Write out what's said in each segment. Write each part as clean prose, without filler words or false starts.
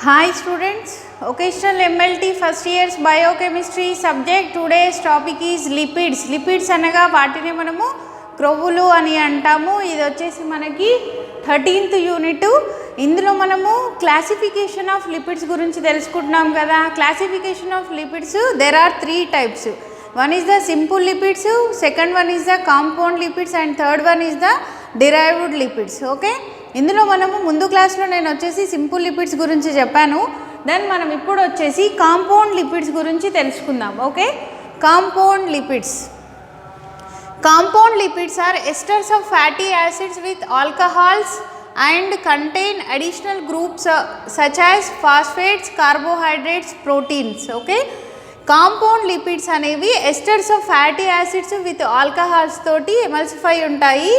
Hi students, occasional MLT first year's biochemistry subject. Today's topic is lipids. Lipids అనగా వాటిని మనము క్రొవ్వులు అని అంటాము. ఇది వచ్చేసి మనకి 13th యూనిట్. ఇందులో మనము క్లాసిఫికేషన్ ఆఫ్ లిపిడ్స్ గురించి తెలుసుకుంటున్నాం కదా. Classification of lipids there are 3 types. One is the simple lipids, second one is the compound lipids and third one is the derived lipids. Okay, ఇందులో మనము ముందు క్లాస్లో నేను వచ్చేసి సింపుల్ లిపిడ్స్ గురించి చెప్పాను. దెన్ మనం ఇప్పుడు వచ్చేసి కాంపౌండ్ లిపిడ్స్ గురించి తెలుసుకుందాం. Okay, compound lipids. Compound lipids are esters of fatty acids with alcohols and contain additional groups such as phosphates, carbohydrates, proteins. Okay, compound lipids అనేవి esters of fatty acids with alcohols తోటి emulsify ఉంటాయి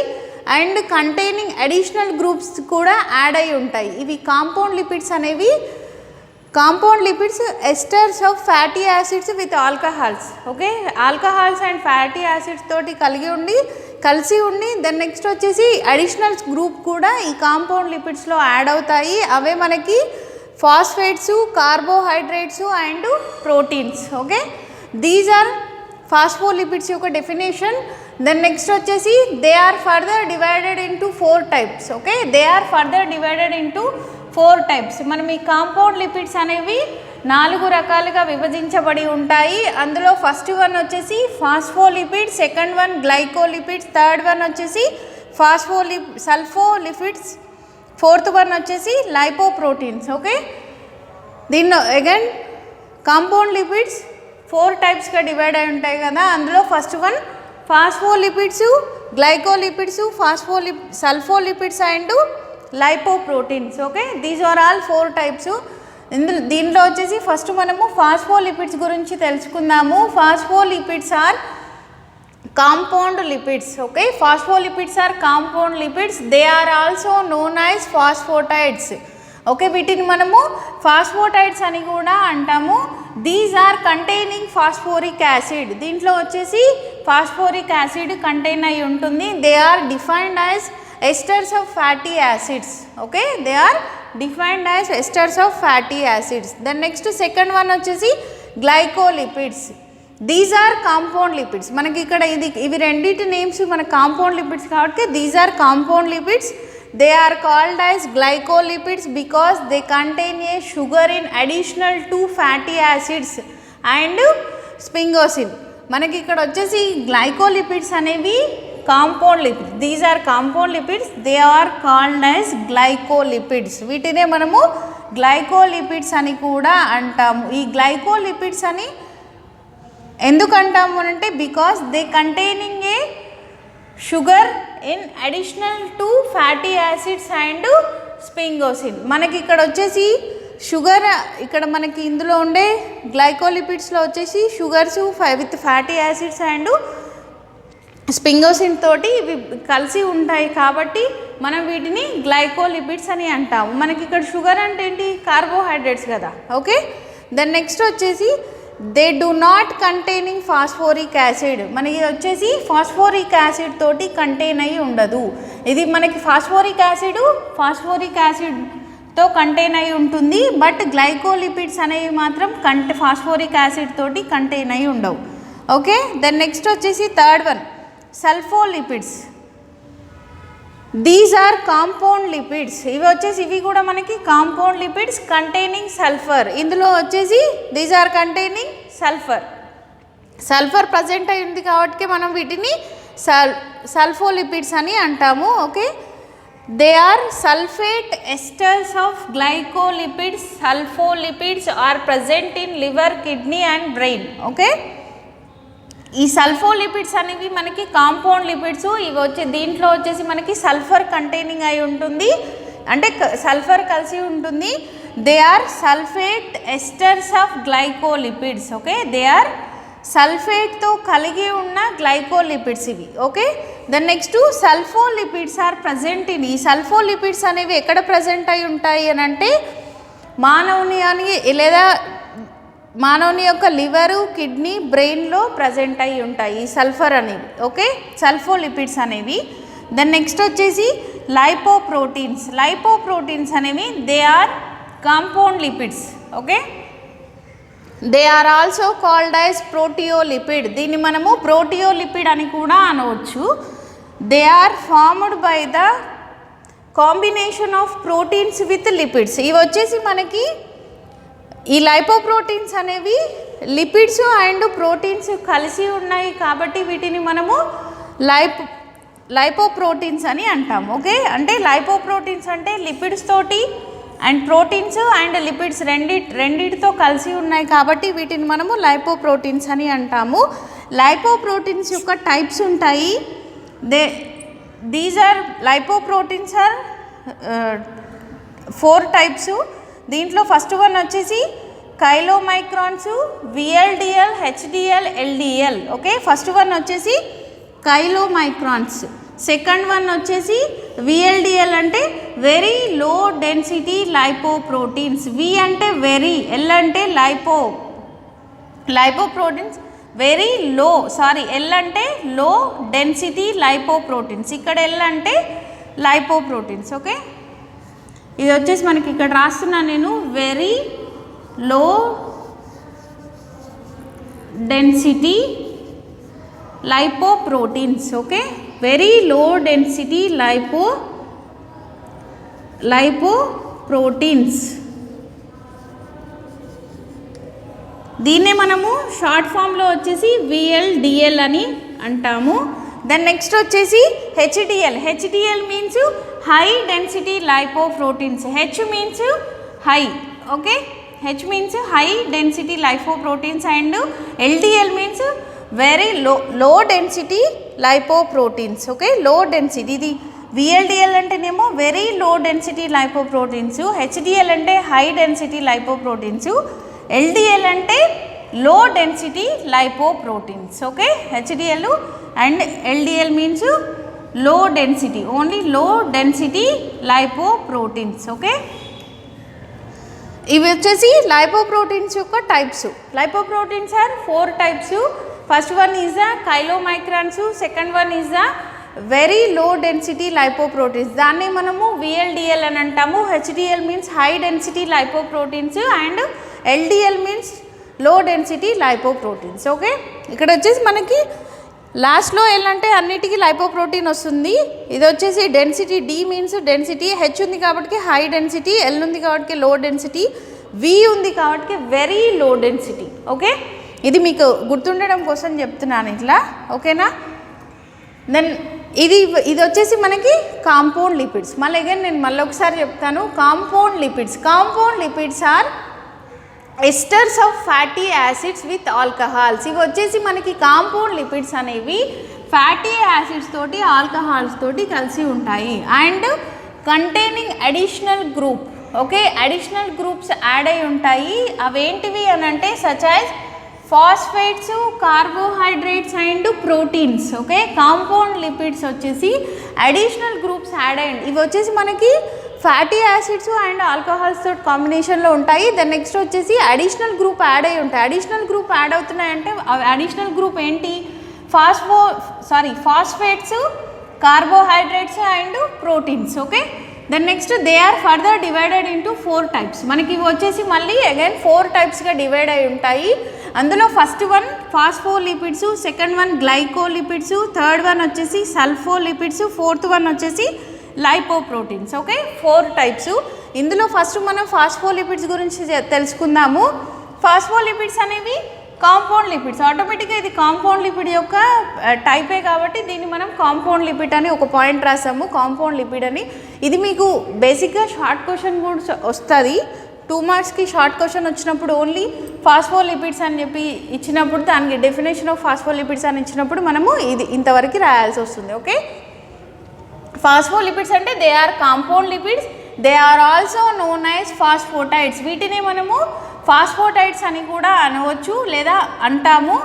and containing additional groups కూడా add అయి ఉంటాయి. ఇవి compound lipids అనేవి. Compound lipids esters of fatty acids with alcohols. Okay, alcohols and fatty acids తోటి కలిసి ఉండి దెన్ నెక్స్ట్ వచ్చేసి అడిషనల్ గ్రూప్ కూడా ఈ కాంపౌండ్ లిపిడ్స్లో యాడ్ అవుతాయి. అవే మనకి phosphates, carbohydrates and proteins. Okay, these are phospholipids యొక్క డెఫినేషన్. దెన్ నెక్స్ట్ వచ్చేసి they are further divided into 4 types. Okay, they are further divided into 4 types. మనం ఈ కాంపౌండ్ లిపిడ్స్ అనేవి 4 రకాలుగా విభజించబడి ఉంటాయి. అందులో ఫస్ట్ వన్ వచ్చేసి phospholipids, second one glycolipids, third one వచ్చేసి సల్ఫోలిపిడ్స్, ఫోర్త్ వన్ వచ్చేసి లైపోప్రోటీన్స్. ఓకే, దీనిలో అగైన్ కాంపౌండ్ లిపిడ్స్ 4 typesగా డివైడ్ అయి ఉంటాయి కదా. అందులో first one phospholipids, glycolipids, sulpholipids and lipoproteins. Okay, these are all 4 types. దీంట్లో వచ్చేసి ఫస్ట్ మనము ఫాస్ఫోలిపిడ్స్ గురించి తెలుసుకుందాము. Phospholipids are compound lipids. Okay, phospholipids are compound lipids. They are also known as phosphatides. Okay, వీటిని మనము ఫాస్ఫోటైడ్స్ అని కూడా అంటాము. These are containing phosphoric acid. దీంట్లో వచ్చేసి ఫాస్ఫోరిక్ యాసిడ్ కంటైన్ అయి ఉంటుంది. They are defined as esters of fatty acids. Okay, they are defined as esters of fatty acids. Then next second one వచ్చేసి glycolipids. These are compound lipids. మనకి ఇక్కడ ఇవి రెండింటి names మన కాంపౌండ్ లిపిడ్స్ కాబట్టి these are compound lipids. They are called as glycolipids because they contain a sugar in additional to fatty acids and sphingosine. మనకి ఇక్కడ వచ్చేసి గ్లైకోలిపిడ్స్ అనేవి compound lipids. These are compound lipids. They are called as glycolipids. వీటినే మనము glycolipids అని కూడా అంటాము. ఈ గ్లైకోలిపిడ్స్ అని ఎందుకు అంటాము అంటే because they containing a sugar in additional to fatty acids and sphingosine. మనకి ఇక్కడ వచ్చేసి షుగర్ ఇక్కడ మనకి ఇందులో ఉండే గ్లైకోలిపిడ్స్లో వచ్చేసి sugars with fatty acids and sphingosine తోటి ఇవి కలిసి ఉంటాయి కాబట్టి మనం వీటిని గ్లైకోలిపిడ్స్ అని అంటాము. మనకి ఇక్కడ షుగర్ అంటే ఏంటి? కార్బోహైడ్రేట్స్ కదా. ఓకే, దెన్ నెక్స్ట్ వచ్చేసి they do not containing phosphoric acid. మనకి వచ్చేసి ఫాస్ఫోరిక్ యాసిడ్ తోటి కంటైన్ అయ్యి ఉండదు. ఇది మనకి ఫాస్ఫోరిక్ యాసిడ్తో కంటైన్ అయి ఉంటుంది. బట్ గ్లైకోలిపిడ్స్ అనేవి మాత్రం ఫాస్ఫోరిక్ యాసిడ్ తోటి కంటైన్ అయి ఉండవు. ఓకే, దెన్ నెక్స్ట్ వచ్చేసి third one sulpholipids. These are compound lipids. ఇవి కూడా మనకి కాంపౌండ్ లిపిడ్స్ కంటైనింగ్ సల్ఫర్. ఇందులో వచ్చేసి these are containing sulphur present అయి ఉంది కాబట్టి మనం వీటిని సల్ఫోలిపిడ్స్ అని అంటాము. Okay, they are sulphate esters of glycolipids. Sulpholipids are present in liver, kidney and brain. Okay, ఈ సల్ఫోలిపిడ్స్ అనేవి మనకి కాంపౌండ్ లిపిడ్స్. దీంట్లో వచ్చేసి మనకి సల్ఫర్ కంటైనింగ్ అయి ఉంటుంది, అంటే సల్ఫర్ కలిసి ఉంటుంది. They are sulphate esters of glycolipids. Okay, they are సల్ఫేట్తో కలిగి ఉన్న గ్లైకోలిపిడ్స్ ఇవి. Okay, then next sulpholipids are present in. ఈ సల్ఫోలిపిడ్స్ అనేవి ఎక్కడ ప్రజెంట్ అయి ఉంటాయి అని అంటే మానవుని యొక్క లివరు, కిడ్నీ, బ్రెయిన్లో ప్రజెంట్ అయి ఉంటాయి ఈ సల్ఫర్ అనేవి. ఓకే, సల్ఫోలిపిడ్స్ అనేవి. దెన్ నెక్స్ట్ వచ్చేసి లైపోప్రోటీన్స్ అనేవి they are compound lipids. Okay, they are also called as proteolipid. దీన్ని మనము ప్రోటియోలిపిడ్ అని కూడా అనవచ్చు. They are formed by the combination of proteins with lipids. ఇవి వచ్చేసి మనకి ఈ లైపోప్రోటీన్స్ అనేవి లిపిడ్స్ అండ్ ప్రోటీన్స్ కలిసి ఉన్నాయి కాబట్టి వీటిని మనము లైపోప్రోటీన్స్ అని అంటాము. ఓకే, అంటే లైపోప్రోటీన్స్ అంటే లిపిడ్స్ తోటి అండ్ ప్రోటీన్స్ అండ్ లిపిడ్స్ రెండిటితో కలిసి ఉన్నాయి కాబట్టి వీటిని మనము లైపోప్రోటీన్స్ అని అంటాము. లైపోప్రోటీన్స్ యొక్క టైప్స్ ఉంటాయి. These are lipoproteins are 4 types. దీంట్లో ఫస్ట్ వన్ వచ్చేసి chylomicrons, VLDL, HDL, LDL. Okay, first one వచ్చేసి కైలోమైక్రాన్స్. సెకండ్ వన్ వచ్చేసి VLDL అంటే very low density lipoproteins. V అంటే వెరీ, L అంటే లైపోప్రోటీన్స్ వెరీ లో, L అంటే లో డెన్సిటీ లైపోప్రోటీన్స్. ఇక్కడ L అంటే లైపోప్రోటీన్స్. ఓకే, ఇది వచ్చేసి మనకి ఇక్కడ రాస్తున్నాను నేను, very low density lipoproteins. Okay, very low density lipoproteins. దీన్నే మనము షార్ట్ ఫామ్లో వచ్చేసి VLDL అని అంటాము. దెన్ నెక్స్ట్ వచ్చేసి HDL means high density lipoproteins. H means high. Okay, H means high density lipoproteins and LDL means very low density lipoproteins. Okay, low density. ఇది VLDL అంటేనేమో very low density lipoproteins, HDL అంటే high density lipoproteins, LDL అంటే low density lipoproteins. Okay, HDL and LDL means low density, only low density lipoproteins. Okay, ఇవి వచ్చేసి lipoproteins యొక్క types. Lipoproteins are 4 types. First one is the chylomicrons, second one is the very low density lipoproteins. దాన్ని మనము VLDL అని అంటాము. HDL means high density lipoproteins and LDL means low density lipoproteins. Okay, ఇక్కడ వచ్చేసి మనకి లాస్ట్లో L అంటే అన్నిటికీ లైపోప్రోటీన్ వస్తుంది. ఇది వచ్చేసి density, D means density, H ఉంది కాబట్టి హై డెన్సిటీ, L ఉంది కాబట్టి లో డెన్సిటీ, V ఉంది కాబట్టి వెరీ లో డెన్సిటీ. ఓకే, ఇది మీకు గుర్తుండడం కోసం చెప్తున్నాను ఇట్లా. ఓకేనా, దెన్ ఇది వచ్చేసి మనకి కాంపౌండ్ లిపిడ్స్. మళ్ళీ అగైన్ నేను మళ్ళీ ఒకసారి చెప్తాను. Compound lipids are esters of fatty acids with alcohols. ఇవి వచ్చేసి మనకి కాంపౌండ్ లిపిడ్స్ అనేవి ఫ్యాటీ యాసిడ్స్ తోటి ఆల్కహాల్స్ తోటి కలిసి ఉంటాయి and containing additional group. Okay, additional groups add అయి ఉంటాయి. అవేంటివి అని అంటే such as phosphates, carbohydrates and proteins. Okay, compound lipids వచ్చేసి అడిషనల్ గ్రూప్స్ యాడ్ అయ్యండి. ఇవి వచ్చేసి మనకి ఫ్యాటీ యాసిడ్స్ అండ్ ఆల్కహాల్స్ తోటి కాంబినేషన్లో ఉంటాయి. దెన్ నెక్స్ట్ వచ్చేసి అడిషనల్ గ్రూప్ యాడ్ అయి ఉంటాయి. అడిషనల్ గ్రూప్ యాడ్ అవుతున్నాయంటే అడిషనల్ గ్రూప్ ఏంటి? Phosphates, carbohydrates and proteins. Okay, then next they are further divided into 4 types. మనకి ఇవి వచ్చేసి మళ్ళీ అగైన్ 4 టైప్స్గా డివైడ్ అయి ఉంటాయి. అందులో first one phospholipids, second one glycolipids, third one వచ్చేసి సల్ఫోలిపిడ్స్, ఫోర్త్ వన్ వచ్చేసి లైపోప్రోటీన్స్. Okay, 4 types. ఇందులో ఫస్ట్ మనం ఫాస్ఫోలిపిడ్స్ గురించి తెలుసుకుందాము. ఫాస్ఫోలిపిడ్స్ అనేవి కాంపౌండ్ లిపిడ్స్. ఆటోమేటిక్గా ఇది కాంపౌండ్ లిపిడ్ యొక్క టైపే కాబట్టి దీన్ని మనం కాంపౌండ్ లిపిడ్ అని ఒక పాయింట్ రాసాము, కాంపౌండ్ లిపిడ్ అని. ఇది మీకు బేసిక్గా షార్ట్ క్వశ్చన్ కూడా వస్తుంది. 2 మార్క్స్కి షార్ట్ క్వశ్చన్ వచ్చినప్పుడు ఓన్లీ ఫాస్ఫోలిపిడ్స్ అని చెప్పి ఇచ్చినప్పుడు దానికి డెఫినేషన్ ఆఫ్ ఫాస్ఫోలిపిడ్స్ అని ఇచ్చినప్పుడు మనము ఇది ఇంతవరకు రాయాల్సి వస్తుంది. ఓకే, ఫాస్ఫోలిపిడ్స్ అంటే they are compound lipids, they are also known as phosphatides. వీటిని మనము ఫాస్ఫోటైడ్స్ అని కూడా అనవచ్చు లేదా అంటాము.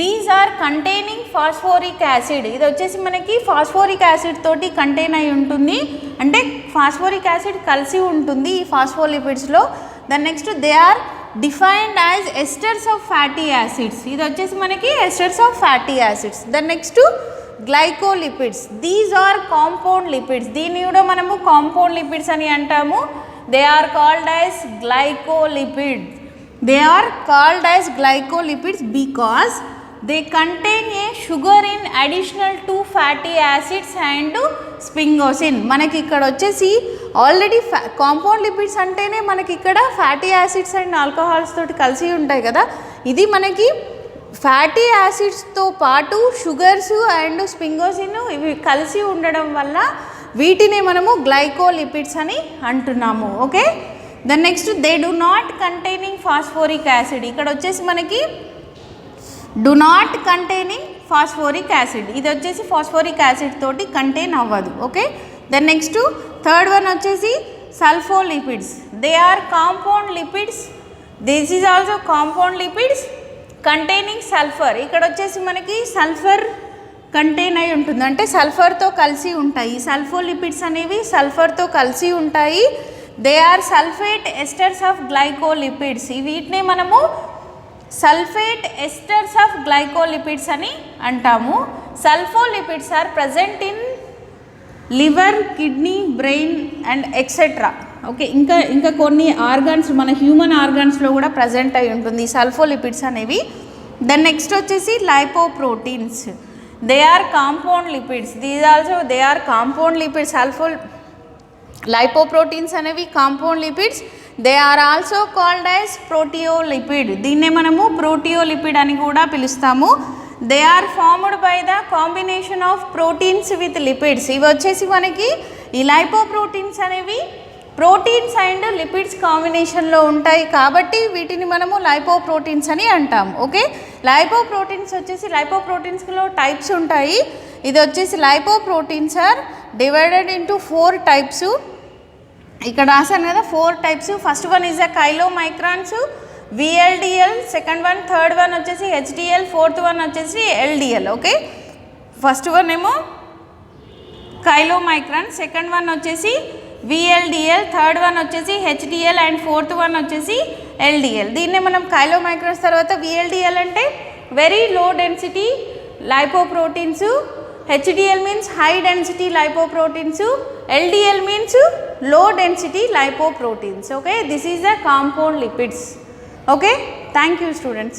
These are containing phosphoric acid. ఇది వచ్చేసి మనకి ఫాస్ఫోరిక్ యాసిడ్ తోటి కంటైన్ అయి ఉంటుంది, అంటే ఫాస్ఫోరిక్ యాసిడ్ కలిసి ఉంటుంది ఈ ఫాస్ఫోలిపిడ్స్లో. Then next they are defined as esters of fatty acids. ఇది వచ్చేసి మనకి esters of fatty acids. Then next glycolipids. These are compound lipids. దీన్ని కూడా మనము కాంపౌండ్ లిపిడ్స్ అని అంటాము. they are called as glycolipids. They are called as glycolipids because they contain a sugar in additional to fatty acids and sphingosine. మనకి ఇక్కడ వచ్చేసి already compound lipids అంటేనే మనకి ఇక్కడ ఫ్యాటీ యాసిడ్స్ అండ్ ఆల్కహాల్స్ తోటి కలిసి ఉంటాయి కదా, ఇది మనకి ఫ్యాటీ యాసిడ్స్తో పాటు షుగర్స్ అండ్ స్పింగోసిన్ ఇవి కలిసి ఉండడం వల్ల వీటిని మనము గ్లైకోలిపిడ్స్ అని అంటున్నాము. Okay, then next they do not containing phosphoric acid. ఇక్కడ వచ్చేసి మనకి do not containing phosphoric acid, ఇది వచ్చేసి ఫాస్ఫోరిక్ యాసిడ్ తోటి కంటైన్ అవ్వదు. Okay, then next third one వచ్చేసి sulpholipids. They are compound lipids. This is also compound lipids containing sulphur. ఇక్కడ వచ్చేసి మనకి సల్ఫర్ కంటైన్ అయి ఉంటుంది, అంటే సల్ఫర్తో కలిసి ఉంటాయి. సల్ఫోలిపిడ్స్ అనేవి సల్ఫర్తో కలిసి ఉంటాయి. They are sulphate esters of glycolipids. వీటిని మనము సల్ఫేట్ ఎస్టర్స్ ఆఫ్ గ్లైకోలిపిడ్స్ అని అంటాము. Sulpholipids are present in liver, kidney, brain and etcetera. Okay, ఇంకా కొన్ని ఆర్గాన్స్, మన హ్యూమన్ ఆర్గాన్స్లో కూడా ప్రజెంట్ అయి ఉంటుంది ఈ సల్ఫోలిపిడ్స్ అనేవి. దెన్ నెక్స్ట్ వచ్చేసి lipoproteins. They are compound lipids. These also they are compound lipids. Lipoproteins అనేవి compound lipids. They are also called as proteolipid. దీన్నే మనము ప్రోటియోలిపిడ్ అని కూడా పిలుస్తాము. They are formed by the combination of proteins with lipids. ఇవి వచ్చేసి మనకి ఈ లైపోప్రోటీన్స్ అనేవి ప్రోటీన్స్ అండ్ లిపిడ్స్ కాంబినేషన్లో ఉంటాయి కాబట్టి వీటిని మనము లైపోప్రోటీన్స్ అని అంటాము. ఓకే, లైపోప్రోటీన్స్ వచ్చేసి లైపోప్రోటీన్స్లో టైప్స్ ఉంటాయి. ఇది వచ్చేసి lipoproteins are divided into 4 types. ఇక్కడ రాశాను కదా 4 types. First one is a chylomicrons, VLDL, second one, third one వచ్చేసి HDL, ఫోర్త్ వన్ వచ్చేసి LDL. ఓకే, ఫస్ట్ వన్ ఏమో కైలోమైక్రాన్, సెకండ్ వన్ వచ్చేసి VLDL, థర్డ్ వన్ వచ్చేసి HDL అండ్ ఫోర్త్ వన్ వచ్చేసి LDL. దీన్నే మనం కైలోమైక్రాన్స్ తర్వాత VLDL అంటే very low density lipoproteins, HDL means high density lipoproteins, LDL means low density lipoproteins. Okay, this is the compound lipids. Okay, thank you students.